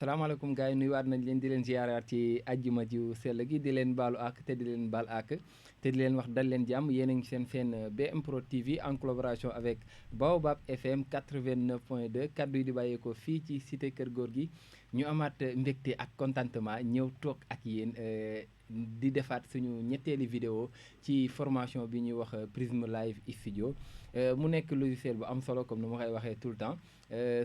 salaamaaleykum gars yi nuyuwaat nañ leen di leen ziaraat ci àjjuma ji sell gi di leen baalu àq te di leen baal àq te di leen wax dal leen jàmm yéen a ngi seen BM Pro TV en collaboration avec Baobab FM 89.2 kaddu yi di bàyyeekoo fii ci cité Kër Góor gi ñu amaat mbégte ak contentement ñëw toog ak yéen di defaat suñu ñetteeli vidéo ci formation bi ñuy wax Prism Live Studio mu nekk logiciel bu am solo comme ni ma koy waxee tout le temps.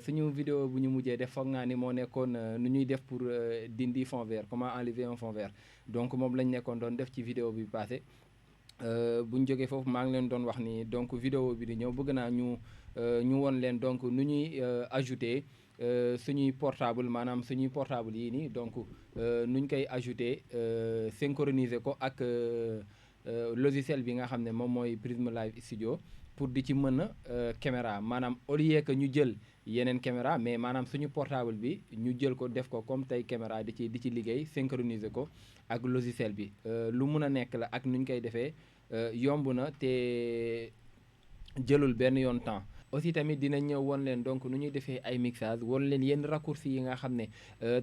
suñu vidéo bu ñu mujjee def foog naa ni moo nekkoon nu ñuy def pour dindi fond vert comment enlever un fond vert donc moom lañ nekkoon doon def ci vidéo bi passé bu ñu jógee foofu maa ngi leen doon wax ni donc vidéo bi di ñëw bëgg naa ñu won leen donc nu ñuy ajouter suñuy portable maanaam suñuy portable yii nii donc nu ñu koy ajouter synchroniser ko ak logiciel bi nga xam ne moom mooy Prism Live Studio pour di ci mën a caméra maanaam au lieu que ñu jël yeneen caméra mais maanaam suñu portable bi ñu jël ko def ko comme tey caméra di ci liggéey synchroniser ko ak logiciel bi lu mun a nekk la ak nu ñu koy defee yomb na te jëlul benn yoon temps. aussi tamit dina ñëw won leen donc nu ñuy defee ay mixage won leen yenn raccourci yi nga xam ne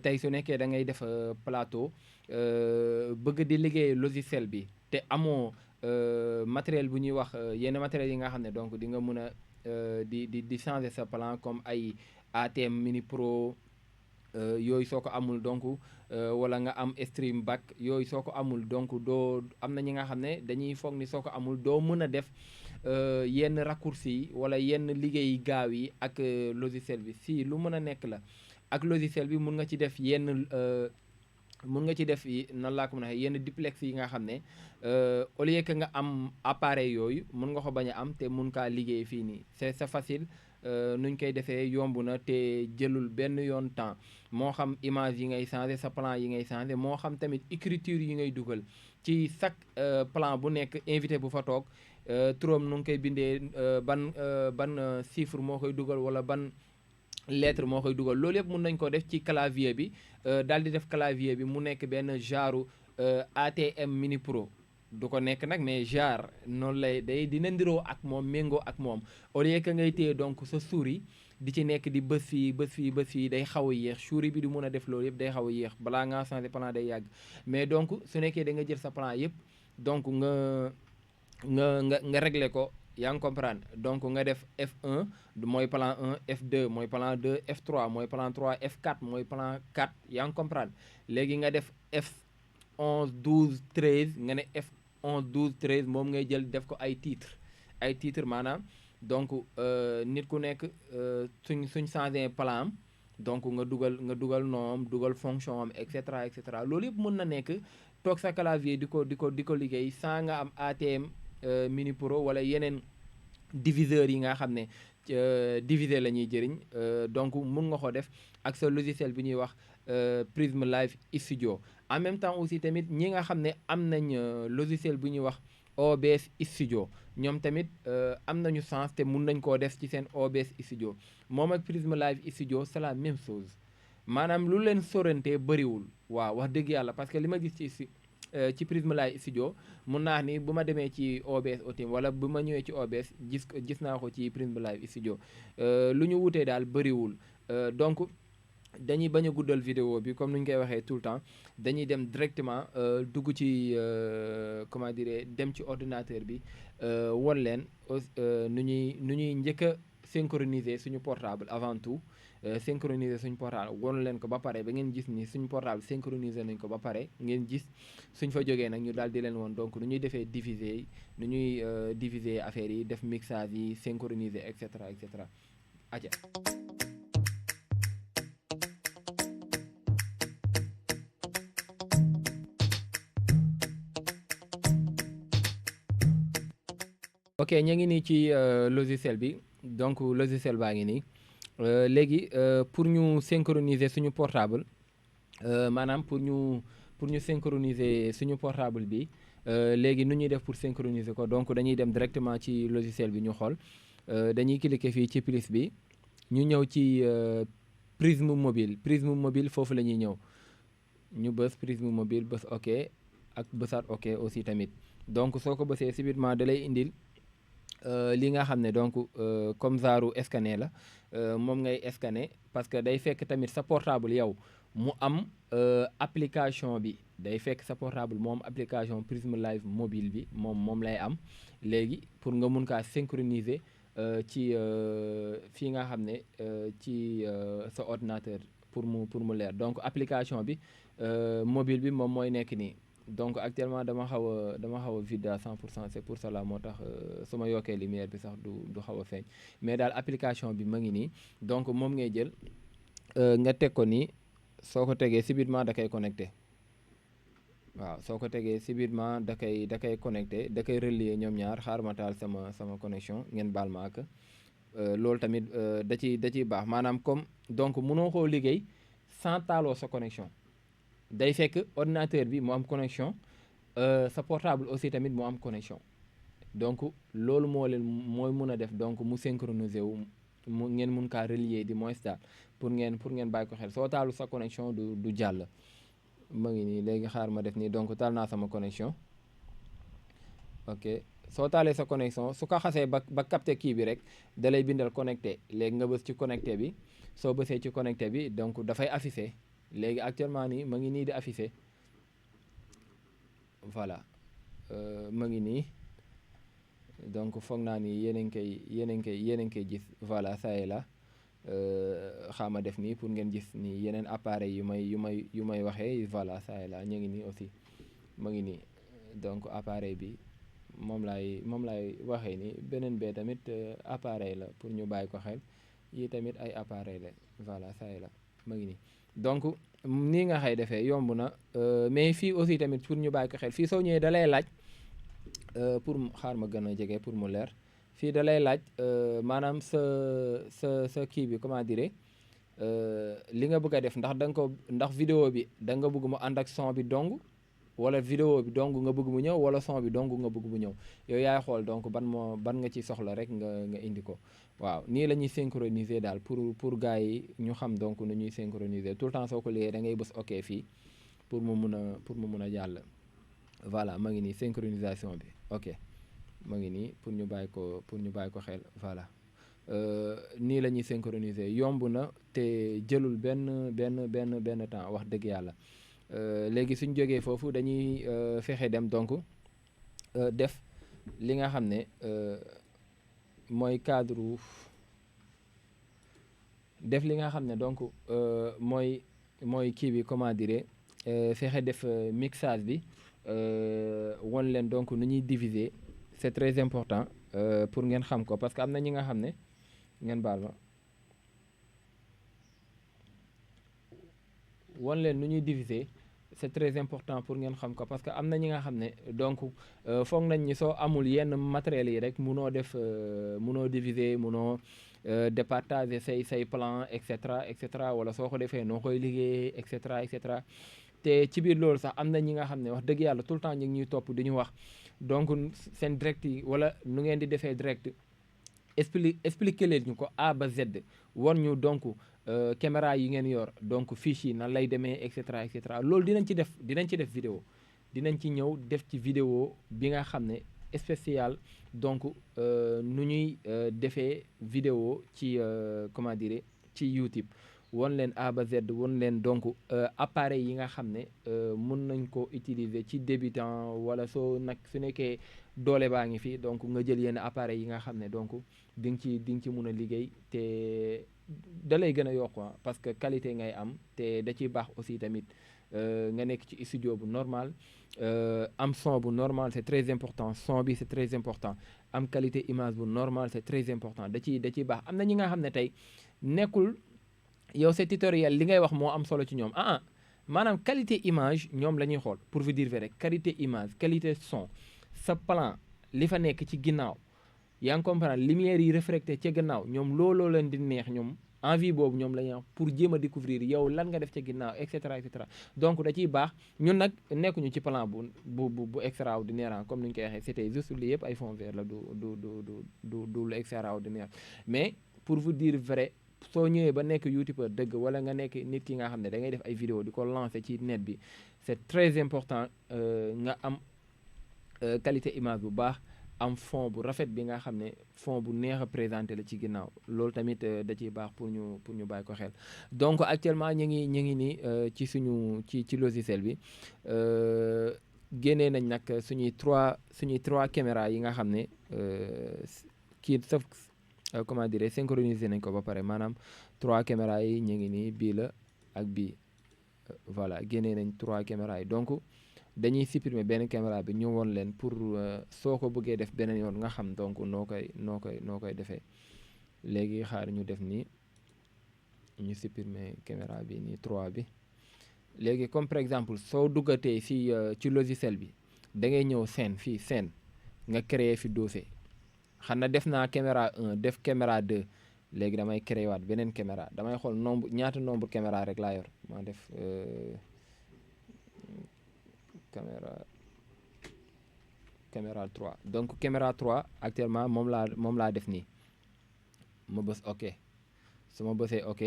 tey su nekkee da ngay def plateau bëgg di liggéey logiciel bi te amoo matériel bu ñuy wax yenn matériel yi nga xam ne donc di nga mun a di changer sa plan comme ay ATM Mini Pro yooyu soo ko amul donc wala nga am Stream Back yooyu soo ko amul donc doo am na ñi nga xam ne dañuy foog ni soo ko amul doo mën a def yenn raccourci yi wala yenn liggéey gaaw yi ak logiciel bi si lu mën a nekk la ak logiciel bi mun nga ci def yenn mun nga ci def nan laa ko mën a waxee yenn duplex yi nga xam ne au lieu que nga am appareil yooyu mun nga ko bañ a am te mun kaa liggéey fii nii c'est facile nuñ koy defee yomb na te jëlul benn yoon temps moo xam image yi ngay changer sa plan yi ngay changer moo xam tamit écriture yi ngay dugal ci chaque plan bu nekk invité bu fa toog turam nu ngi koy bindee ban chiffre moo koy dugal wala ban lettre moo koy dugal loolu yëpp mun nañ ko def ci clavier bi daal di def clavier bi mu nekk benn genre ATM Mini Pro du ko nekk nag mais genre noonu lay dina ndiroo ak moom méngoo ak moom au lieu que ngay téye donc sa souris di ci nekk di bës fii bës fii bës fii day xaw a yéex souris bi du mun a def loolu yëpp day xaw a yéex balaa ngaa changer plan day yàgg mais donc su nekkee da nga jël sa plan yëpp donc nga régler ko yaa ngi comprendre donc nga def F1 mooy plan 1 F2 mooy plan 2 F3 mooy plan 3 F4 mooy plan 4 yaa ngi comprendre léegi nga def F11 12 13 nga ne F11 12 13 moom ngay jël def ko ay titre maanaam donc nit ku nekk suñ changé plan am donc nga dugal noom dugal fonction am et cetera loolu yëpp mën na nekk toog sa clavier di ko liggéey sans nga am ATM Mini Pro wala yeneen diviseurs yi nga xam ne diviser la ñuy jëriñ donc mun nga ko def ak sa logiciel bi ñuy wax Prism Live Studio en même temps aussi tamit ñi nga xam ne am nañ logiciel bu ñuy wax OBS Studio ñoom tamit am nañu sens te mun nañ koo def ci seen OBS Studio moom ak Prism Live Studio c'est la même chose maanaam lu leen sorante bëriwul waaw wax dëgg yàlla parce que li ma gis ci Prism Live Studio mun naa ni bu ma demee ci OBS Ultimate wala bu ma ñëwee ci OBS gis naa ko ci Prism Live Studio lu ñu wutee daal bëriwul donc dañuy bañ a guddal vidéo bi comme ni ñu koy waxee tout le temps dañuy dem directement dugg ci comment dire dem ci ordinateur bi won leen nu ñuy njëkk a synchroniser suñu portable avant tout synchroniser suñu portable won leen ko ba pare ba ngeen gis ni suñu portable synchroniser nañ ko ba pare ngeen gis suñ fa jógee nag ñu daal di leen woon donc nu ñuy defee diviser yi nu ñuy diviser affaires yi def mixage yi synchroniser et cetera aja ok ñu ngi nii ci logiciel bi donc logiciel baa ngi nii léegi pour ñu synchroniser suñu portable maanaam pour ñu synchroniser suñu portable bi léegi nu ñuy def pour synchroniser ko donc dañuy dem directement ci logiciel bi ñu xool dañuy cliquer fii ci plus bi ñu ñëw ci Prism mobile foofu la ñuy ñëw ñu bës Prism mobile bës ok ak bësaat ok aussi tamit donc soo ko bësee subitement da lay indil li nga xam ne donc comme genre scanner la moom ngay scanner parce que day fekk tamit sa portable yow mu am application bi day fekk sa portable moom application Prism Live mobile bi moom lay am léegi pour nga mun kaa synchroniser ci fii nga xam ne ci sa ordinateur pour mu leer donc application bi mobile bi moom mooy nekk nii donc actuellement dama xaw a vide à 100% c'est pour cela moo tax su ma yokkee lumière bi sax du xaw a feeñ mais daal application bi ma ngi nii donc moom ngay jël nga teg ko nii soo ko tegee subitement da koy connecté waaw soo ko tegee subitement da koy connecté da koy relier ñoom ñaar xaar ma taal sama connexion ngeen baal ma ak loolu tamit da ciy baax maanaam comme donc mënoo koo liggéey sans taaloo sa connexion day fekk ordinateur bi mu am connexion sa portable aussi tamit mu am connexion donc loolu mooy mun a def donc mu synchroniser wu mu ngeen mun kaa relier di moins daal pour ngeen bàyyi ko xel soo taalu sa connexion du jàll ma ngi nii léegi xaar ma def nii donc taal naa sama connexion ok soo taalee sa connexion su ko xasee ba capté kii bi rek da lay bindal connecté léegi nga bës ci connecté bi soo bësee ci connecté bi donc dafay affiché léegi actuellement nii ma ngi nii di affiché voilà ma ngi nii donc foog naa ni yéen a ngi koy gis voilà ça est là xaama def nii pour ngeen gis ni yeneen appareil yu may waxee voilà ça est là ñu ngi nii aussi ma ngi nii donc appareil bi moom laay waxee ni beneen bee tamit appareil la pour ñu bàyyi ko xel yi tamit ay appareil la voilà ça est là ma ngi nii donc nii nga xay defee yomb na mais fii aussi tamit pour ñu bàyyi ko xel fii soo ñëwee da lay laaj pour xaar ma gën a jege pour mu leer fii da lay laaj maanaam sa kii bi comment dire li nga bëgg a def ndax vidéo bi da nga bëgg mu ànd ak son bi dong wala vidéo bi dong nga bëgg mu ñëw wala son bi dong nga bëgg mu ñëw yow yaay xool donc ban nga ci soxla rek nga indi ko waaw nii la ñuy synchroniser daal pour gars yi ñu xam donc nu ñuy synchroniser tout le temps soo ko liggéey da ngay bës ok fii pour mu mun a jàll voilà ma ngi nii synchronisation bi ok ma ngi nii pour ñu bàyyi ko xel voilà nii la ñuy synchroniser yomb na te jëlul benn temps wax dëgg yàlla léegi suñ jógee foofu dañuy fexe dem donc def li nga xam ne mooy cadre def li nga xam ne donc mooy kii bi comment dire fexe def mixage bi won leen donc nu ñuy diviser c'est très important pour ngeen xam ko parce que am na ñi nga xam ne ngeen baal ma won leen nu ñuy diviser c'est très important pour ngeen xam ko parce que am na ñi nga xam ne donc foog nañ ni soo amul yenn matériels yi rek munoo diviser munoo départager say plan et cetera wala soo ko defee noo koy liggéeyee et cetera te ci biir loolu sax am na ñi nga xam ne wax dëgg yàlla tout le temps ñu ngi ñuy topp di ñu wax donc seen direct yi wala nu ngeen di defee direct expliquer leen ñu ko A ba Z war ñu donc caméra yi ngeen yor donc fiche yi nan lay demee et cetera loolu dinañ ci def vidéo dinañ ci ñëw def ci vidéo bi nga xam ne spécial donc nu ñuy defee vidéo ci comment dire ci YouTube won leen A ba Z won leen donc appareil yi nga xam ne mun nañ ko utiliser ci débutant wala su nekkee doole baa ngi fi donc nga jël yenn appareil yi nga xam ne donc di nga ci mun a liggéey te da lay gën a yokk parce que qualité ngay am te da ciy baax aussi tamit nga nekk ci studio bu normal am son bu normal c'est très important son bi c'est très important am qualité image bu normal c'est très important da ciy baax am na ñi nga xam ne tey nekkul yow c'est tutoriel li ngay wax moo am solo ci ñoom maanaam qualité image ñoom la ñuy xool pour vous dire vrai rek qualité image qualité son sa plan li fa nekk ci ginnaaw yaa ngi comprendre lumière yi reflété ca gannaaw ñoom looloo leen di neex ñoom envie boobu ñoom la ñuy wax pour jéem a découvrir yow lan nga def ca ginnaaw et cetera donc da ciy baax ñun nag nekkuñu ci plan bu extraordinaire comme ni ñu koy waxee c'était juste lii yëpp ay fond vert la du lu extraordinaire mais pour vous dire vrai soo ñëwee ba nekk youtubeur dëgg wala nga nekk nit ki nga xam ne da ngay def ay vidéo di ko lancer ci net bi c'est très important nga am qualité image bu baax am fond bu rafet bi nga xam ne fond bu neex a présenté la ci ginnaaw loolu tamit da ciy baax pour ñu bàyyi ko xel. Donc actuellement ñu ngi nii ci ci logiciel bi génnee nañ nag suñuy trois caméras yi nga xam ne kii saf comment dire synchroniser nañ ko ba pare maanaam 3 caméras yi ñu ngi nii bii la ak bii voilà génnee nañ 3 caméras yi donc dañuy supprimer benn caméra bi ñu woon leen pour soo ko bëggee def beneen yoon nga xam donc noo koy defee léegi xaar ñu def nii ñu supprimer caméra bi nii 3 bi léegi comme par exemple soo duggatee ci logiciel bi da ngay ñëw scène nga créer fi dossier xanaa def naa caméra 1 def caméra 2 léegi damay créer waat beneen caméra damay xool ñaata nombre caméra rek laa yor ma def caméra 3 donc caméra 3 actuellement moom laa def nii ma bës ok su ma bësee ok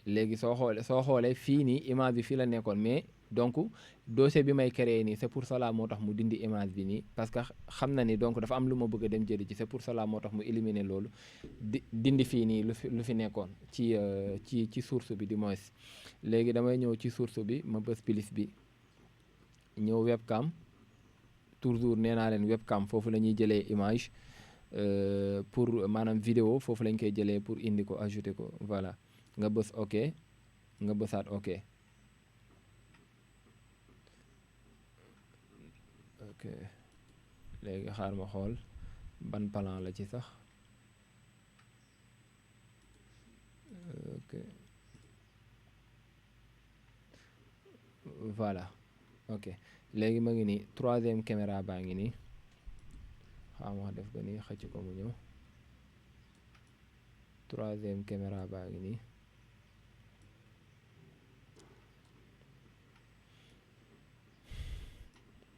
léegi soo xoolee fii nii image bi fii la nekkoon mais donc dossier bi may créer nii c'est pour cela moo tax mu dindi image bi nii parce que xam na ni donc dafa am lu ma bëgg a dem jëli ci c'est pour cela moo tax mu éliminer loolu dindi fii nii lu fi nekkoon ci source bi du moins léegi damay ñëw ci source bi ma bës plus bi ñëw webcam toujours nee naa leen webcam foofu la ñuy jëlee image pour maanaam vidéo foofu lañ koy jëlee pour indi ko ajouter ko voilà nga bës ok nga bësaat ok léegi xaar ma xool ban plan la ci sax ok voilà ok léegi ma ngi nii 3e caméra baa ngi nii xam nga def ko nii xëcc ko mu ñëw 3e caméra baa ngi nii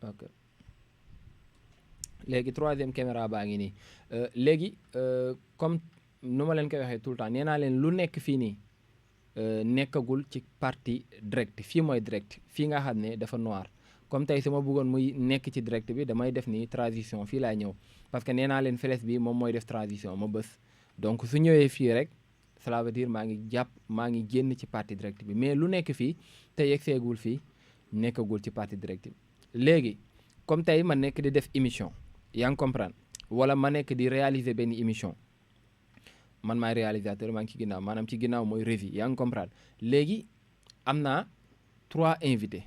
ok léegi 3e caméra baa ngi nii léegi comme nu ma leen koy waxee tout le temps nee naa leen lu nekk fii nii nekkagul ci partie direct fii mooy direct fii nga xam ne dafa noir comme tey su ma bëggoon muy nekk ci direct bi damay def nii transition fii laa ñëw parce que nee naa leen flèche bi moom mooy def transition ma bës donc su ñëwee fii rek cela veut dire maa ngi génn ci partie direct bi mais lu nekk fii te yegseegul fii nekkagul ci partie direct bi léegi comme tey ma nekk di def émission yaa ngi comprendre wala ma nekk di réaliser benn émission man maay réalisateur maa ngi ci ginnaaw maanaam ci ginnaaw mooy régie yaa ngi comprendre léegi am naa 3 invités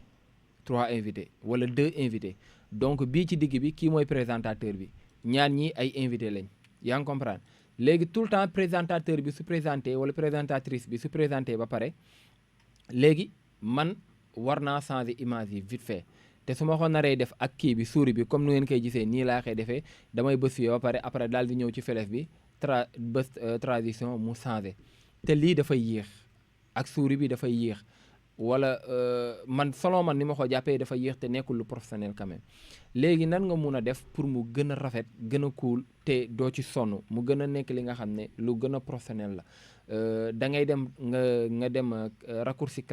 wala 2 invités donc bii ci digg bi kii mooy présentateur bi ñaar ñii ay invités lañ yaa ngi comprendre léegi tout le temps présentateur bi su présenté wala présentatrice bi su présenté ba pare léegi man war naa changer image yi vite fait te su ma ko naree def ak kii bi souris bi comme nu ngeen koy gisee nii laa koy defee damay bës fii ba pare après daal di ñëw ci flèche bi transition mu changé te lii dafay yéex ak souris bi dafay yéex wala man selon man ni ma ko jàppee dafa yéex te nekkul lu professionnel quand même léegi nan nga mun a def pour mu gën a rafet gën a cool te doo ci sonn mu gën a nekk li nga xam ne lu gën a professionnel la da ngay dem nga dem raccourci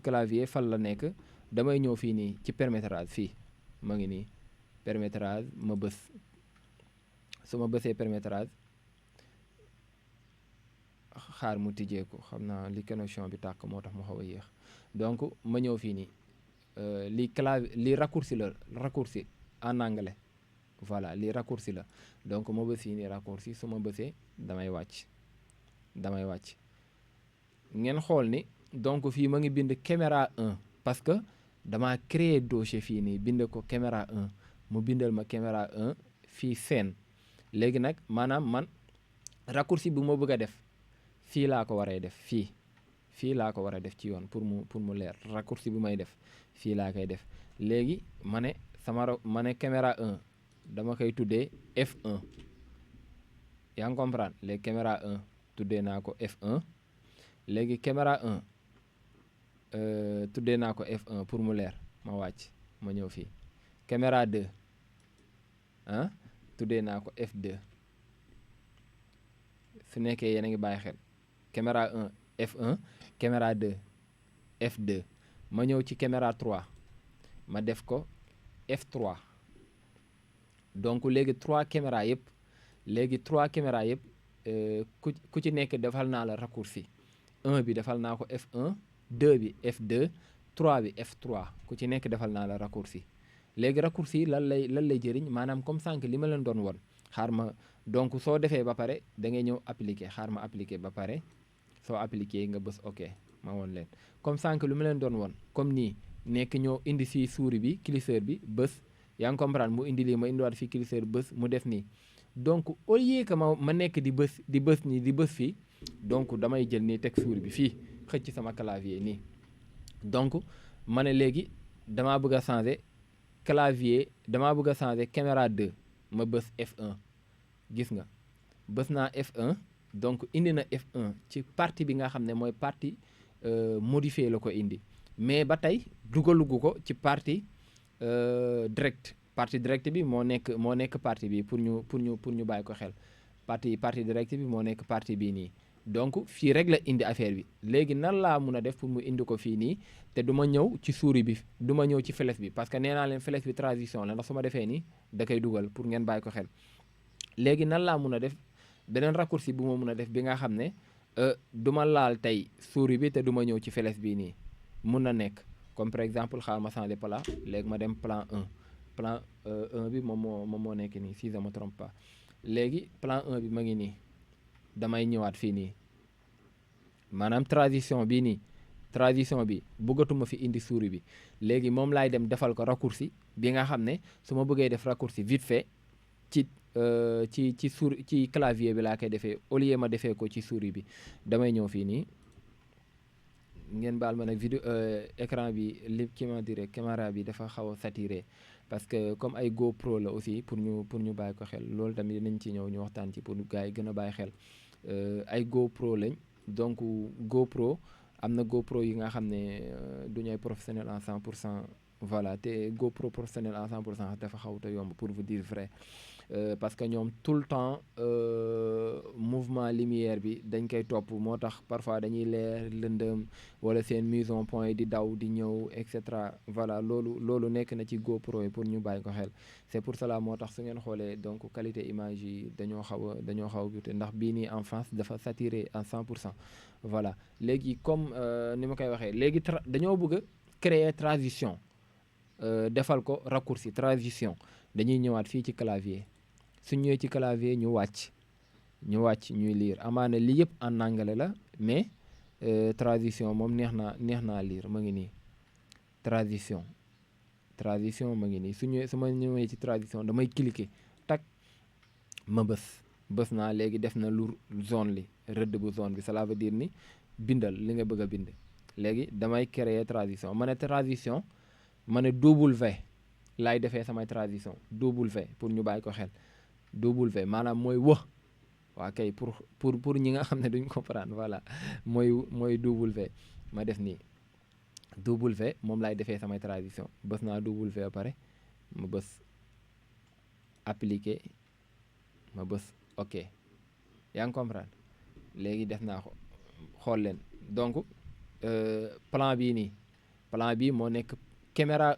clavier fan la nekk damay ñëw fii nii ci permétrage fii ma ngi nii permétrage ma bës su ma bësee permétrage xaar mu tijjee ko xam naa li connexion bi tàkk moo tax mu xaw a yéex donc ma ñëw fii nii li raccourci la raccourci en anglais voilà li raccourci la donc ma bës fii nii raccourci su ma bësee damay wàcc ngeen xool ni donc fii ma ngi bind caméra 1 parce que dama créer dossier fii nii bind ko caméra 1 mu bindal ma caméra 1 fii scène léegi nag maanaam man raccourci bu ma bëgg a def fii laa ko waree def fii laa ko war a def ci yoon pour mu leer raccourci bu may def fii laa koy def léegi ma ne caméra 1 dama koy tuddee F1 yaa ngi comprendre léegi caméra 1 tuddee naa ko F1 léegi caméra 1 tuddee naa ko F1 pour mu leer ma wàcc ma ñëw fii caméra 2 tuddee naa ko F2 su nekkee yéen a ngi bàyyi xel caméra 1 F1 caméra 2 F2 ma ñëw ci caméra 3 ma def ko F3 donc léegi 3 caméra yëpp ku ci nekk defal naa la raccourci 1 bi defal naa ko F1 2 bi F2 3 bi F3 ku ci nekk defal naa la raccourci léegi raccourci lan lay jëriñ maanaam comme sànq li ma leen doon won xaar ma donc soo defee ba pare da ngay ñëw appliquer xaar ma appliquer ba pare soo appliquer nga bës OK ma won leen comme sànq lu ma leen doon won comme nii nekk ñoo indi si souris bi curseur bi bës yaa ngi comprendre mu indi lii ma indiwaat fii curseur bës mu def nii donc au lieu que ma nekk di bës nii di bës fii donc damay jël nii teg souris bi fii xëcc sama clavier nii donc ma ne léegi damaa bëgg a changer clavier damaa bëgg a changer caméra 2 ma bës F1 gis nga bës naa F1 donc indi na F1 ci partie bi nga xam ne mooy partie modifié la ko indi mais ba tey dugalugu ko ci partie direct bi moo nekk partie bi pour ñu bàyyi ko xel partie direct bi moo nekk partie bii nii donc fii rek la indi affaire bi léegi nan laa mun a def pour mu indi ko fii nii te du ma ñëw ci souris bi du ma ñëw ci flèche bi parce que nee naa leen flèche bi transition la ndax su ma defee nii da koy dugal pour ngeen bàyyi ko xel léegi nan laa mun a def beneen raccourci bu ma mun a def bi nga xam ne du ma laal tey souris bi te du ma ñëw ci flèche bii nii mun na nekk comme par exemple xaaral ma changer plan léegi ma dem plan 1 bi moom moo nekk nii si je me trompe pas léegi plan 1 bi ma ngi nii damay ñëwaat fii nii maanaam transition bi bëggatuma fi indi souris bi léegi moom laay dem defal ko raccourci bi nga xam ne su ma bëggee def raccourci vite fait ci clavier bi laa koy defee au lieu ma defee ko ci souris bi damay ñëw fii nii ngeen baal ma nag vidéo écran bi li comment dire caméra bi dafa xaw a saturé parce que comme ay GoPro la aussi pour ñu bàyyi ko xel loolu tamit dinañ ci ñëw ñu waxtaan ci pour gars yi gën a bàyyi xel ay GoPro lañ donc GoPro am na GoPro yi nga xam ne du ñooy professionnel en 100% voilà te GoPro professionnel en 100% dafa xaw te yomb pour vous dire vrai parce que ñoom tout le temps mouvement lumière bi dañ koy topp moo tax parfois dañuy leer lëndëm wala seen mise en point di daw di ñëw et cetera voilà loolu nekk na ci GoPro yi pour ñu bàyyi ko xel c'est pour cela moo tax su ngeen xoolee donc qualité image yi dañoo xaw a gute ndax bii nii en France dafa saturé en 100% voilà léegi comme ni ma koy waxee léegi dañoo bëgg a créer transition defal ko raccourci transition dañuy ñëwaat fii ci clavier su ñëwee ci clavier ñu wàcc ñuy lire amaana lii yëpp en anglais la mais transition moom neex naa lire ma ngi nii transition ma ngi nii su ma ñëwee ci transition damay cliquer tak ma bës naa léegi def na lu zone li rëdd bu zone bi cela veut dire ni bindal li nga bëgg a bind léegi damay créer transition ma ne W laay defee samay transition W pour ñu bàyyi ko xel W maanaam mooy waa kay pour ñi nga xam ne duñ comprendre voilà mooy W ma def nii W moom laay defee samay transition bës naa W ba pare ma bës appliquer ma bës OK yaa ngi comprendre léegi def naa ko xool leen donc plan bii moo nekk caméra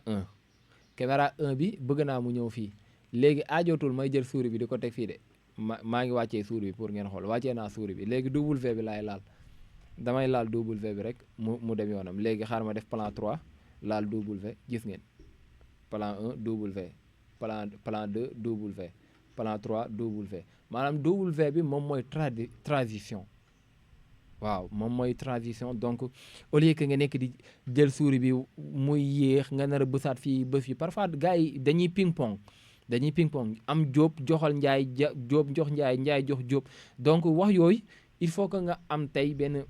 1 bi bëgg naa mu ñëw fii léegi aajootul may jël souris bi di ko teg fii de maa ngi wàccee souris bi pour ngeen xool wàccee naa souris bi léegi W bi laay laal damay laal W bi rek mu dem yoonam léegi xaar ma def plan 3 laal W gis ngeen plan 1 W plan 2 W plan 3 W maanaam W bi moom mooy transition waaw moom mooy transition donc au lieu que nga nekk di jël souris bi muy yéex nga nar a bësaat fii bës yi parfois gars yi dañuy ping pong am Jóob joxal Njaay Jóob jox Njaay jox Jóob donc wax yooyu il faut que nga am tey benn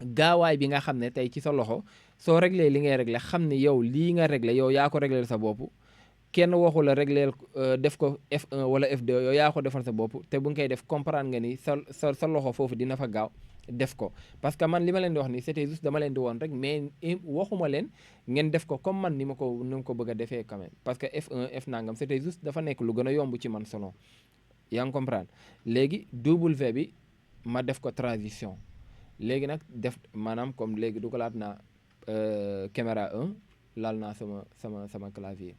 gaawaay bi nga xam ne tey ci sa loxo soo réglé li ngay réglé xam ne yow lii nga réglé yow yaa ko réglé sa bopp kenn waxu la réglé def ko F1 wala F2 yow yaa ko defal sa bopp te bu nga koy def comprendre nga ni sa loxo foofu dina fa gaaw def ko parce que man li ma leen di wax ni c'était juste dama leen di woon rek mais waxuma leen ngeen def ko comme man ni ma ko bëgg a defee quand même parce que F1 F nangam c'était juste dafa nekk lu gën a yomb ci man selon yaa ngi comprendre léegi W bi ma def ko transition léegi nag def maanaam comme léegi dugalaat naa caméra 1 laal naa sama clavier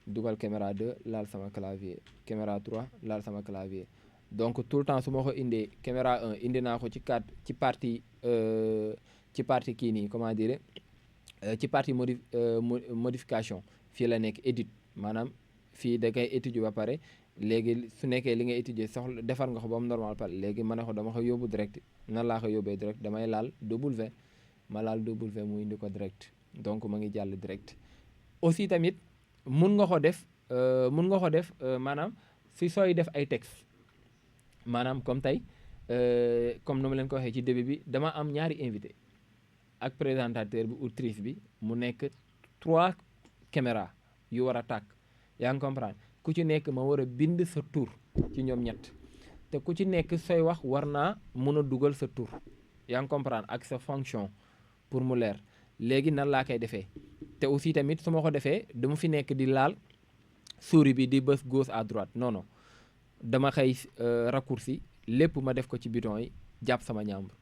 dugal caméra 2 laal sama clavier caméra 3 laal sama clavier donc tout le temps su ma ko indee caméra 1 indi naa ko ci partie kii nii comment dire ci partie modification fii la nekk edit maanaam fii da ngay étudier ba pare léegi su nekkee li nga étudier soxla defar nga ko ba mu normal pare léegi ma ne ko dama ko yóbbu direct nan laa ko yóbbee direct damay laal W ma laal W mu indi ko direct donc ma ngi jàll direct aussi tamit mun nga ko def maanaam si sooy def ay texte maanaam comme tey comme nu ma leen ko waxee ci début bi dama am ñaari invité ak présentateur bi autrice bi mu nekk 3 caméra yu war a tàkk yaa ngi comprendre ku ci nekk ma war a bind sa tur ci ñoom ñett te ku ci nekk sooy wax war naa mun a dugal sa tur yaa ngi comprendre ak sa fonction pour mu leer léegi nan laa koy defee te aussi tamit su ma ko defee dama fi nekk di laal souris bi di bës gauche à droite non non dama xëy raccourci lépp ma def ko ci bouton yi jàpp sama ñàmbur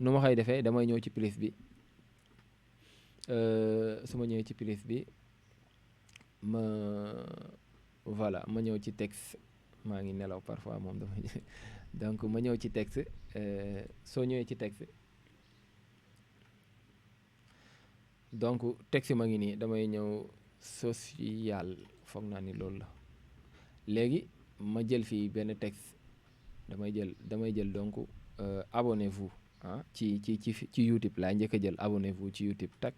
nu ma koy defee damay ñëw ci plus bi su ma ñëwee ci plus bi voilà ma ñëw ci texte maa ngi nelaw parfois moom dafa donc ma ñëw ci texte soo ñëwee ci texte donc texte ma ngi nii damay ñëw social foog naa ni loolu la léegi ma jël fii benn texte damay jël donc abonnez-vous ci YouTube laa njëkk a jël abonnez-vous ci YouTube tak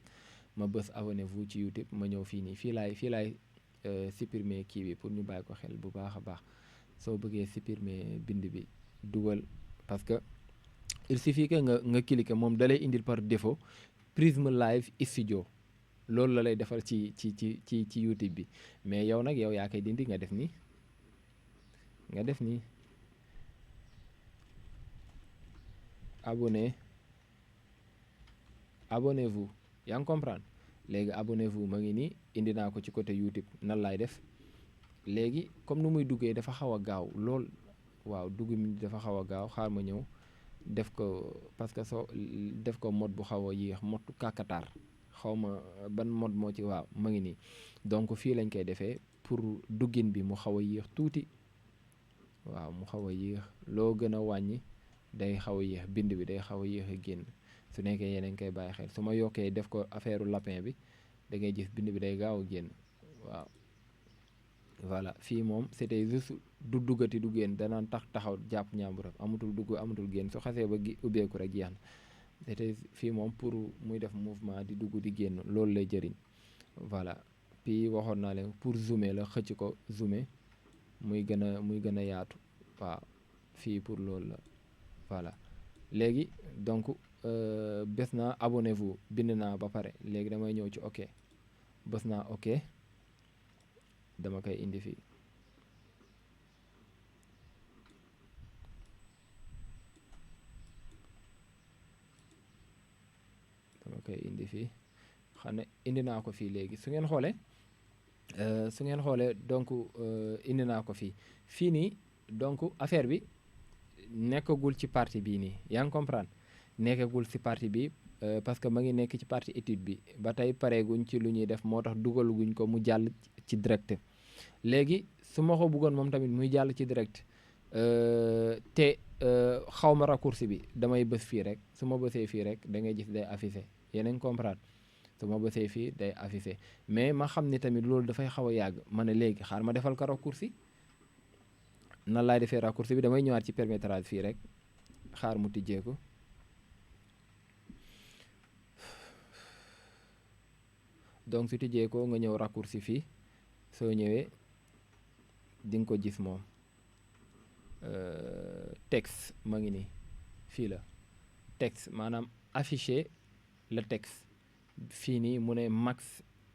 ma bës abonnez-vous ci YouTube ma ñëw fii nii fii laay supprimer kii bi pour ñu bàyyi ko xel bu baax a baax soo bëggee supprimer bind bi dugal parce que il suffit que nga cliquer moom dalay indil par défaut Prism Live Studio loolu la lay defal ci YouTube bi mais yow nag yow yaa koy dindi nga def nii abonnez-vous yaa ngi comprendre léegi abonnez-vous ma ngi nii indi naa ko ci côté YouTube nan laay def léegi comme nu muy duggee dafa xaw a gaaw lool waaw dugg mi dafa xaw a gaaw xaar ma ñëw def ko parce que soo def ko mode bu xaw a yéex mode kàkkataar xaw ma ban mode moo ci waaw ma ngi nii donc fii lañ koy defee pour duggin bi mu xaw a yéex tuuti waaw mu xaw a yéex loo gën a wàññi day xaw a yéex bind bi day xaw a yéex a génn su nekkee yeneen koy bàyyi xel su ma yokkee def ko affaire lapin bi da ngay gis bind bi day gaaw a génn waaw voilà fii moom c'était juste du duggati du génn danaan taxaw jàpp ñaamburam amatul dugg amatul génn su xasee ba ubbeeku rek jeex na c'était fii moom pour muy def mouvement di dugg di génn loolu lay jëriñ voilà puis waxoon naa leen pour zoomer la xëcc ko zoomer muy gën a yaatu waaw fii pour loolu la voilà léegi donc bés naa abonnez-vous bind naa ba pare léegi damay ñëw ci ok bés naa ok dama koy indi fii xam ne indi naa ko fii léegi su ngeen xoolee donc indi naa ko fii nii donc affaire bi nekkagul ci partie bii nii yaa ngi comprendre nekkagul ci partie bi parce que ma ngi nekk ci partie étude bi ba tey pareeguñ ci lu ñuy def moo tax dugaluguñ ko mu jàll ci direct léegi su ma ko bëggoon moom tamit muy jàll ci direct te xaw ma raccourci bi damay bës fii rek su ma bësee fii rek da ngay gis day affiché yeneen comprendre su ma bësee fii day affiché mais ma xam ni tamit loolu dafay xaw a yàgg ma ne léegi xaar ma defal ko raccourci nan laay defee raccourci bi damay ñëwaat ci paramétrage fii rek xaar mu tijjeeku donc su tijjeekoo nga ñëw raccourci fii soo ñëwee di nga ko gis moom texte ma ngi nii fii la texte maanaam afficher le texte fii nii mu ne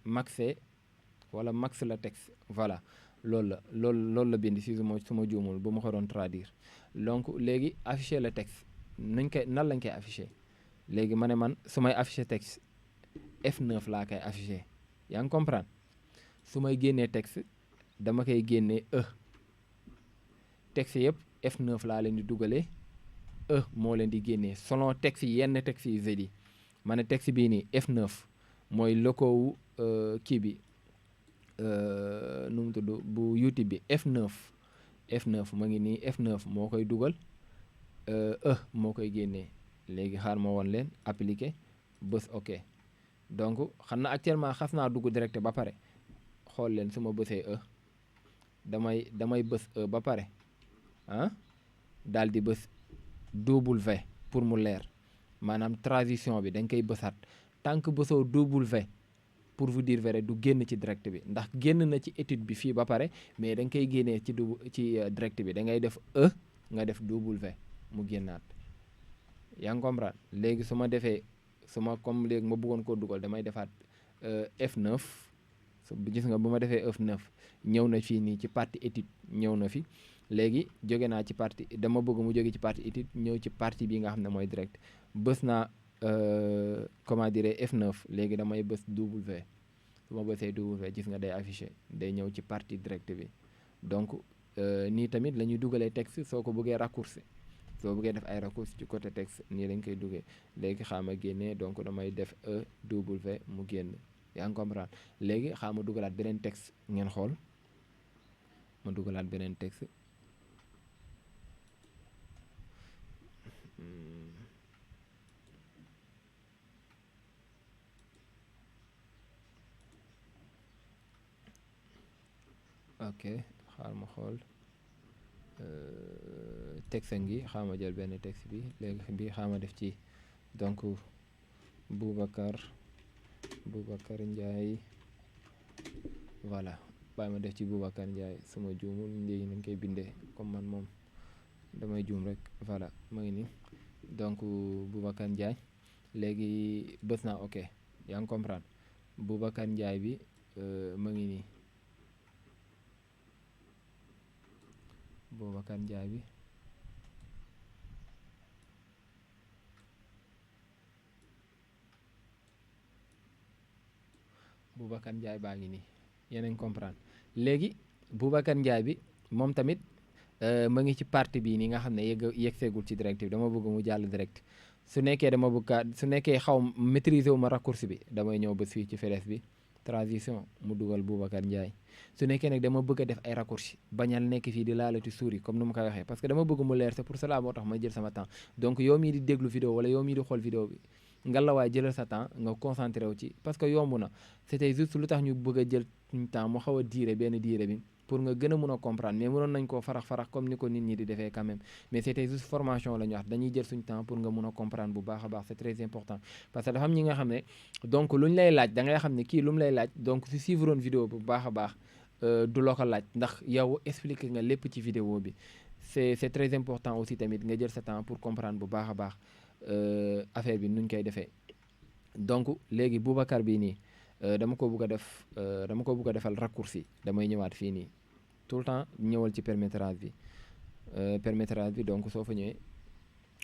maxé wala max la texte voilà loolu la bind si su ma juumul bu ma ko doon traduire donc léegi afficher le texte nan lañ koy afficher léegi ma ne man su may afficher texte F9 laa koy afficher yaa ngi comprendre su may génnee texte dama koy génnee texte yëpp F9 laa leen di dugalee moo leen di génnee selon texte yi yenn texte yi zedi ma ne texte bii nii F9 mooy logo wu kii bi nu mu tudd bu YouTube bi F9 ma ngi nii F9 moo koy dugal moo koy génnee léegi xaar ma woon leen appliquer bës ok donc xam na actuellement xas naa dugg direct ba pare xool leen su ma bësee damay bës ba pare daal di bës W pour mu leer maanaam transition bi dañ koy bësaat tant que bësoo W pour vous dire vrai du génn ci direct bi ndax génn na ci étude bi fii ba pare mais da nga koy génnee ci direct bi da ngay def nga def W mu génnaat yaa ngi comprendre léegi su ma defee comme léegi ma bëggoon koo dugal damay defaat F9 gis nga bu ma defee F9 ñëw na fii nii ci partie étude ñëw na fi léegi jóge naa ci partie dama bëgg mu jóge ci partie étude ñëw ci partie bi nga xam ne mooy direct bës naa comment dire F9 léegi damay bës W su ma bësee W gis nga day affiché day ñëw ci partie direct bi donc nii tamit la ñuy dugalee texte soo ko bëggee raccourci soo bëggee def ay raccourci ci côté texte nii lañ koy duggee léegi xaama génnee donc damay def W mu génn yaa ngi comprendre léegi xaama dugalaat beneen texte ngeen xool ma dugalaat beneen texte ok xaar ma xool texte ngi xaama jël benn texte bi léegi bi xaama def ci donc Boubacar Ndiaye voilà bàyyi ma def ci Boubacar Ndiaye sama juumul léegi nañ koy bindee comme man moom damay juum rek voilà ma ngi nii donc Boubacar Ndiaye léegi bës naa ok yaa ngi comprendre Boubacar Ndiaye bi ma ngi nii Boubacar Ndiaye bi Boubacar Ndiaye baa ngi nii yeneen comprendre léegi Boubacar Ndiaye bi moom tamit ma ngi ci partie bii nii nga xam ne yegg seegul ci direct bi dama bëgg mu jàll direct su nekkee su nekkee xaw maîtriser wu ma raccourci bi damay ñëw ba fii ci fenêtre bi transition mu dugal Boubacar Ndiaye su nekkee nag dama bëgg a def ay raccourci bañal nekk fii di laalati souris comme ni ma koy waxee parce que dama bëgg mu leer c'est pour cela moo tax may jël sama temps donc yow mii di déglu vidéo wala yow mii di xool vidéo bi ngalawaay jëlal sa temps nga concentré wu ci parce que yomb na c'était juste lu tax ñu bëgg a jël temps mu xaw a diire benn diire bi pour nga gën a mun a comprendre mais mënoon nañ koo farax comme ni ko nit ñi di defee quand même mais c'était juste formation la ñu wax dañuy jël suñu temps pour nga mun a comprendre bu baax a baax c'est très important parce que dafa am ñi nga xam ne donc lu ñu lay laaj da ngay xam ne kii lu mu lay laaj donc su suivre woon vidéo bu baax a baax du la ko laaj ndax yow expliquer nga lépp ci vidéo bi c'est très important aussi tamit nga jël sa temps pour comprendre bu baax a baax affaire bi nuñ koy defee donc léegi Boubacar bii nii dama ko bëgg a defal raccourci damay ñëwaat fii nii tout le temps ñëwal ci permétrage bi donc soo fa ñëwee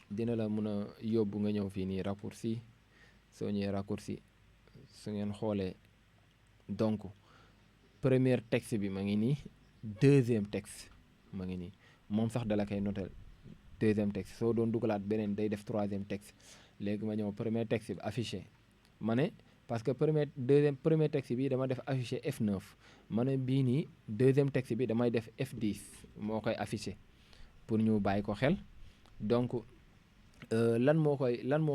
dina la mun a yóbbu nga ñëw fii nii raccourci soo ñëwee raccourci su ngeen xoolee donc premier texte bi ma ngi nii deuxième texte ma ngi nii moom sax dala koy noter deuxième texte soo doon dugalaat beneen day def troisième texte léegi ma ñëw premier texte bi affiché ma ne parce que premier texte bi dama def affiché F9 ma ne bii nii deuxième texte bi damay def F10 moo koy affiché pour ñu bàyyi ko xel donc lan moo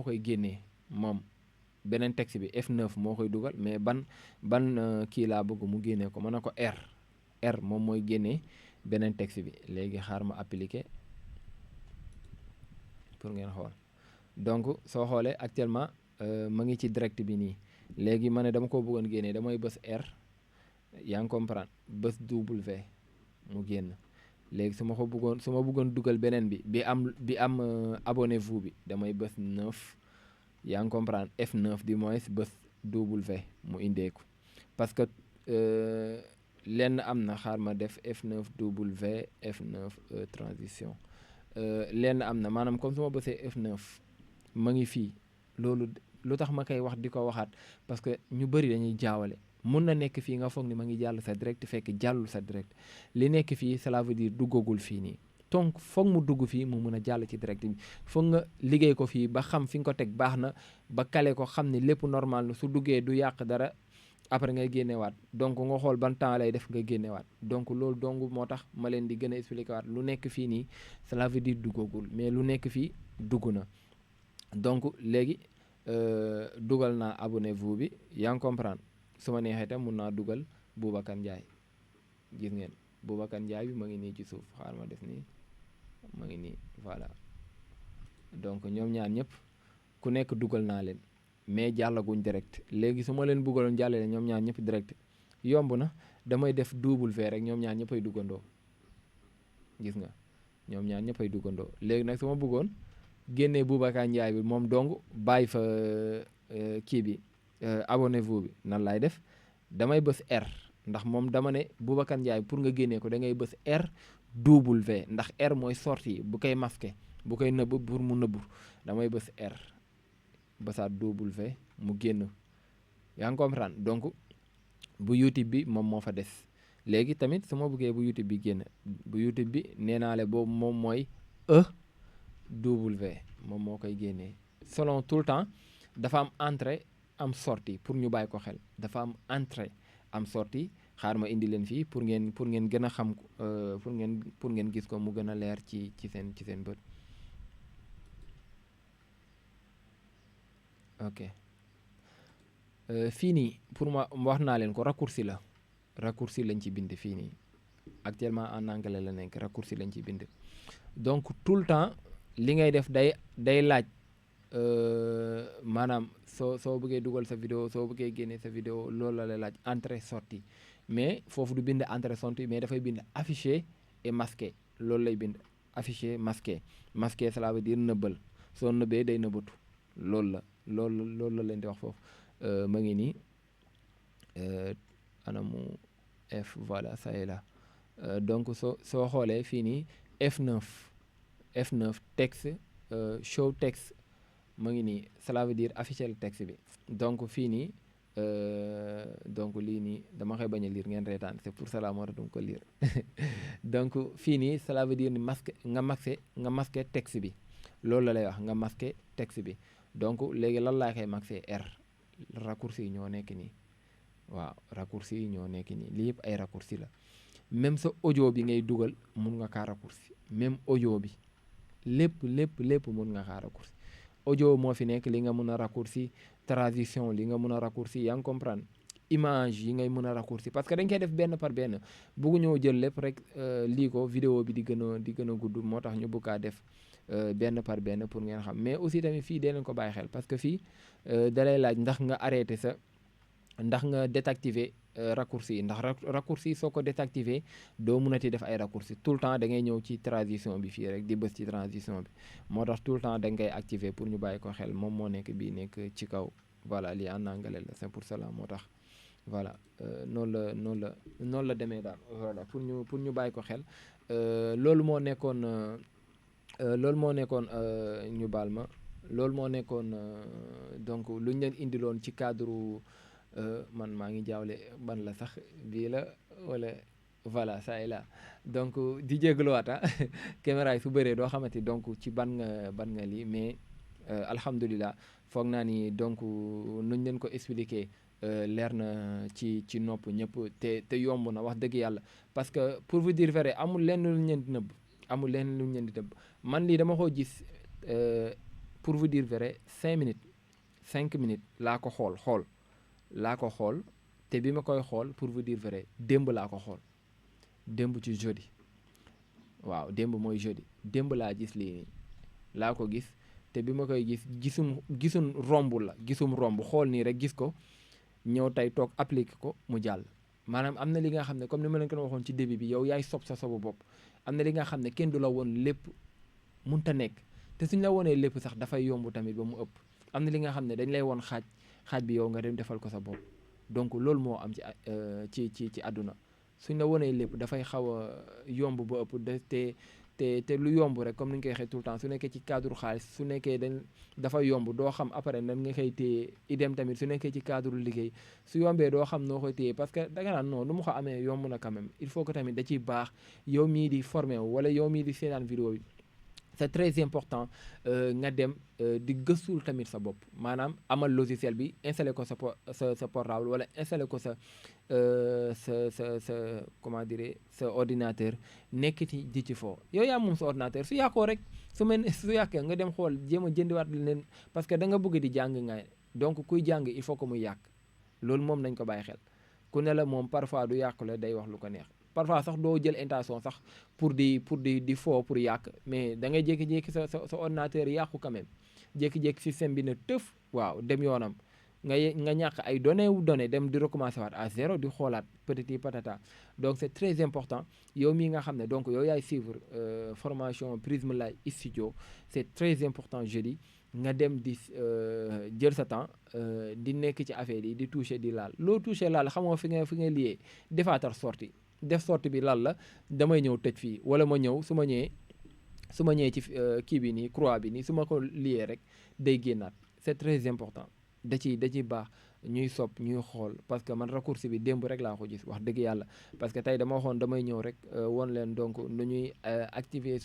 koy génnee moom beneen texte bi F9 moo koy dugal mais ban kii laa bëgg mu génnee ko ma ne ko R moom mooy génnee beneen texte bi léegi xaar ma appliqué pour ngeen xool donc soo xoolee actuellement ma ngi ci direct bi nii léegi ma ne dama ko bëggoon génnee damay bës R yaa ngi comprendre bës W mu génn léegi su ma bëggoon dugal beneen bi am abonnez-vous bi damay bës 9 yaa ngi comprendre F9 du moins bës W mu indeeku parce que lenn am na xaar ma def F9 W F9 transition lenn am na maanaam comme su ma bësee F9 ma ngi fii loolu lu tax ma koy wax di ko waxaat parce que ñu bëri dañuy jaawale mun na nekk fii nga foog ni ma ngi jàll sa direct fekk jàllul sa direct li nekk fii cela veut dire duggagul fii nii donc foog mu dugg fii mu mun a jàll ci direct bi foog nga liggéey ko fii ba xam fi nga ko teg baax na ba kale ko xam ne lépp normal na su duggee du yàq dara après ngay génnewaat donc nga xool ban temps lay def nga génnewaat donc loolu dong moo tax ma leen di gën a expliquer waat lu nekk fii nii cela veut dire duggagul mais lu nekk fii dugg na donc léegi dugal naa abonnez-vous bi yaa ngi comprendre su ma neexee tam mun naa dugal Boubacar Ndiaye gis ngeen Boubacar Ndiaye bi ma ngi nii ci suuf xaar ma def nii ma ngi nii voilà donc ñoom ñaar ñëpp ku nekk dugal naa leen mais jàllaguñ direct léegi su ma leen bëggaloon jàllale ñoom ñaar ñëpp direct yomb na damay def double V rek ñoom ñaar ñëppay duggandoo gis nga ñoom ñaar ñëppay duggandoo léegi nag su ma bëggoon génnee Boubacar Ndiaye bi moom dong bàyyi fa kii bi abonnez-vous bi nan laay def damay bës R ndax moom dama ne Boubacar Ndiaye pour nga génnee ko da ngay bës R double V ndax R mooy sortie bu koy masqué bu koy nëbb pour mu nëbbu damay bës R basaat double V mu génn yaa ngi comprendre donc bu YouTube bi moom moo fa des léegi tamit su ma bëggee bu YouTube bi génn bu YouTube bi nee naa le boobu moom mooy EW moom moo koy génnee selon tout le temps dafa am entrée am sortie pour ñu bàyyi ko xel dafa am entrée am sortie xaar ma indi leen fii pour ngeen gën a xam pour ngeen gis ko mu gën a leer ci seen bët ok fii nii pour ma wax naa leen ko raccourci lañ ci bind fii nii actuellement en anglais la nekk raccourci lañ ci bind donc tout le temps li ngay def day laaj maanaam soo bëggee dugal sa vidéo soo bëggee génne sa vidéo loolu la lay laaj entrée sortie mais foofu du bind entrée sortie mais dafay bind affiché et masqué loolu lay bind affiché masqué cela veut dire nëbbal soo nëbbee day nëbbatu loolu la leen di wax foofu ma ngi nii anamu F voilà ça est là donc soo xoolee fii nii F9 texte show texte ma ngi nii cela veut dire afficher le texte bi donc fii nii donc lii nii dama koy bañ a lire ngeen reetaan c'est pour cela moo tax duma ko lire donc fii nii cela veut dire ni nga masqué texte bi loolu la lay wax nga masqué texte bi donc léegi lan laa koy masqué R raccourci yi ñoo nekk nii waaw raccourci yi ñoo nekk nii lii yëpp ay raccourci la même sa audio bi ngay dugal mun nga kaa raccourci même audio bi lépp mun nga kaa raccourci audio moo fi nekk li nga mun a raccourci transition li nga mun a raccourci yaa ngi comprendre image yi ngay mun a raccourci parce que dañ koy def benn par benn buggu ñëw jël lépp rek lii ko vidéo bi di gën a gudd moo tax ñu bëgg kaa def benn par benn pour ngeen xam mais aussi tamit fii dee leen ko bàyyi xel parce que fii dalay laaj ndax nga arrêté ndax nga désactiver raccourci yi ndax raccourci soo ko désactiver doo mënati def ay raccourci tout le temps da ngay ñëw ci transition bi fii rek di bës ci transition bi moo tax tout le temps da ngay activer pour ñu bàyyi ko xel moom moo nekk bii nekk ci kaw voilà lii en anglais la c'est pour cela moo tax voilà noonu la demee daal voilà pour ñu bàyyi ko xel loolu moo nekkoon ñu baal ma loolu moo nekkoon donc lu ñu leen indiloon ci cadre man maa ngi jaawle ban la sax bii la wala voilà ça est là donc di jégaluwaata caméra yi su bëree doo xamante donc ci ban nga lii mais alhamdulilah foog naa ni donc nuñ leen ko expliquer leer na ci nopp ñëpp te yomb na wax dëgg yàlla parce que pour vous dire vrai amul lenn lu ñu leen di nëbb man lii dama ko gis pour vous dire vrai 5 minutes laa ko xool te bi ma koy xool pour vous dire vrai démb laa ko xool démb ci jeudi waaw démb mooy jeudi démb laa gis lii nii laa ko gis te bi ma koy gis gisum romb xool nii rek gis ko ñëw tey toog appliqué ko mu jàll maanaam am na li nga xam ne comme ni ma leen ko waxoon ci début bi yow yaay sa sobu bopp am na li nga xam ne kenn du la woon lépp munta nekk te suñ la wonee lépp sax dafay yomb tamit ba mu ëpp am na li nga xam ne dañ lay woon xaaj bi yow nga dem defal ko sa bopp donc loolu moo am ci àdduna suñ la wonee lépp dafay xaw a yomb ba ëpp te lu yomb rek comme ni ñu koy waxee tout le temps su nekkee ci cadre xaalis su nekkee dafa yomb doo xam après nan nga koy téye idem tamit su nekkee ci cadre liggéey su yombee doo xam noo koy téye parce que danga naan non lu mu ko amee yomb na quand même il faut que tamit da ciy baax yow mii di formé wu wala yow mii di seetaan vidéo bi c'est très important nga dem di gëstul tamit sa bopp maanaam amal logiciel bi installé ko sa portable wala installé ko sa comment dire sa ordinateur nekk ci di ci foo yow yaa moom sa ordinateur su yàqoo rek su yàqee nga dem xool jéem a jëndiwaat leen parce que da nga bëgg di jàng nga donc kuy jàng il faut que muy yàq loolu moom nañ ko bàyyi xel ku ne la moom parfois du yàqu la day wax lu ko neex parfois sax doo jël intention sax pour di foo pour yàq mais da ngay jékki-jékki sa ordinateur yàqu quand même jékki-jékki système bi ne tëf waaw dem yoonam nga ñàkk ay données dem di recommencer waat à zéro di xoolaat petit patata donc c'est très important yow mii nga xam ne donc yow yaay suivre formation Prism Live Studio c'est très important jeudi nga dem di jël sa temps di nekk ci affaire yi di toucher di laal loo toucher laal xamoo fi nga liyee defaatar sortie def sortie bi lan la damay ñëw tëj fii wala ma ñëw su ma ñëwee ci kii bi nii croix bi nii su ma ko liyee rek day génnaat c'est très important da ciy baax ñuy sopp ñuy xool parce que man raccourci bi démb rek laa ko gis wax dëgg yàlla parce que tey dama waxoon damay ñëw rek won leen donc nu ñuy activer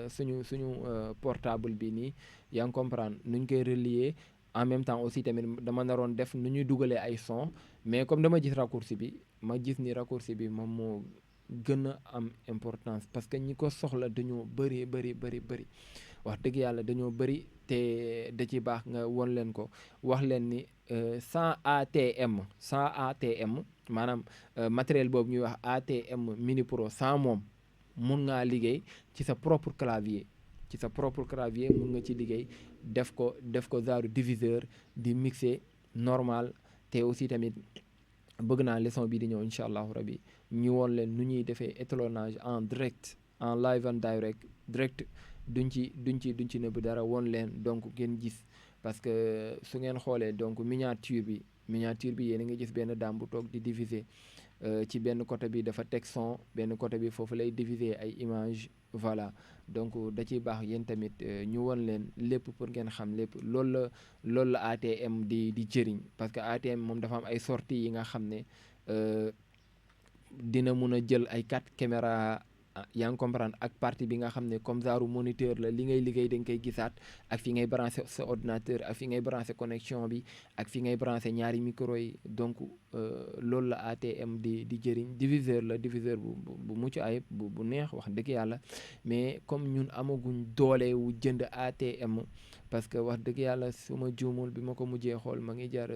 suñu portable bi nii yaa ngi comprendre nu ñu koy relier en même temps aussi tamit dama naroon def nu ñuy dugalee ay son mais comme dama gis raccourci bi ma gis ni raccourci bi moom moo gën a am importance parce que ñi ko soxla dañoo bëri wax dëgg yàlla dañoo bëri te da ci baax nga won leen ko wax leen ni sans ATM maanaam matériel boobu ñuy wax ATM Mini Pro sans moom mun ngaa liggéey ci sa propre clavier mun nga ci liggéey def ko genre diviseur di mixer normal te aussi tamit bëgg naa leçon bi di ñëw incha allahu rabi ñu woon leen nu ñuy defee étalonnage en direct en live and direct duñ ci nëbb dara woon leen donc ngeen gis parce que su ngeen xoolee donc miniature bi yéen a ngi gis benn daam bu toog di diviser ci benn côté bi dafa teg son benn côté bi foofu lay diviser ay image voilà donc da ciy baax yéen tamit ñu won leen lépp pour ngeen xam lépp loolu la ATM di jëriñ parce que ATM moom dafa am ay sorties yi nga xam ne dina mun a jël ay 4 caméra yaa ngi comprendre ak partie bi nga xam ne comme genre moniteur la li ngay liggéey da nga koy gisaat ak fi ngay branché sa ordinateur ak fi ngay branché connexion bi ak fi ngay branché ñaari micro yi donc loolu la ATM di jëriñ diviseur bu mucc ayib bu neex wax dëgg yàlla mais comme ñun amaguñ doole wu jënd ATM parce que wax dëgg yàlla su ma juumul bi ma ko mujjee xool ma ngi jar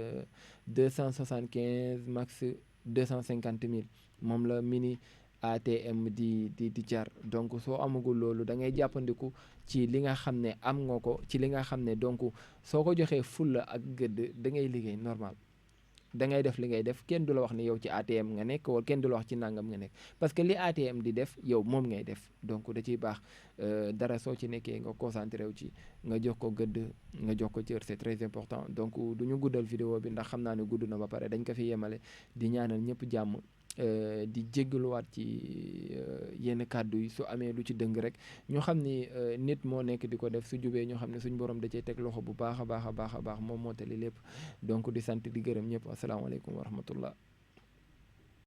275 max 250 000 moom la mini ATM di jar donc soo amagul loolu da ngay jàppandiku ci li nga xam ne am nga ko ci li nga xam ne donc soo ko joxee fulla ak gëdd da ngay liggéey normal da ngay def li ngay def kenn du la wax ne yow ci ATM nga nekk wala kenn du la wax ci nangam nga nekk parce que li ATM di def yow moom ngay def donc da ciy baax dara soo ci nekkee nga concentré wu ci nga jox ko gëdd nga jox ko cër c'est très important donc du ñu guddal vidéo bi ndax xam naa ne gudd na ba pare dañ ko fi yemale di ñaanal ñëpp jàmm di jéggaluwaat ci yenn kàddu yi su amee lu ci dëng rek ñu xam ni nit moo nekk di ko def su jubee ñu xam ne suñ borom da cee teg loxo bu baax a baax moom moo tali lépp donc di sant di gërëm ñëpp asalaamaaleykum wa rahmatullah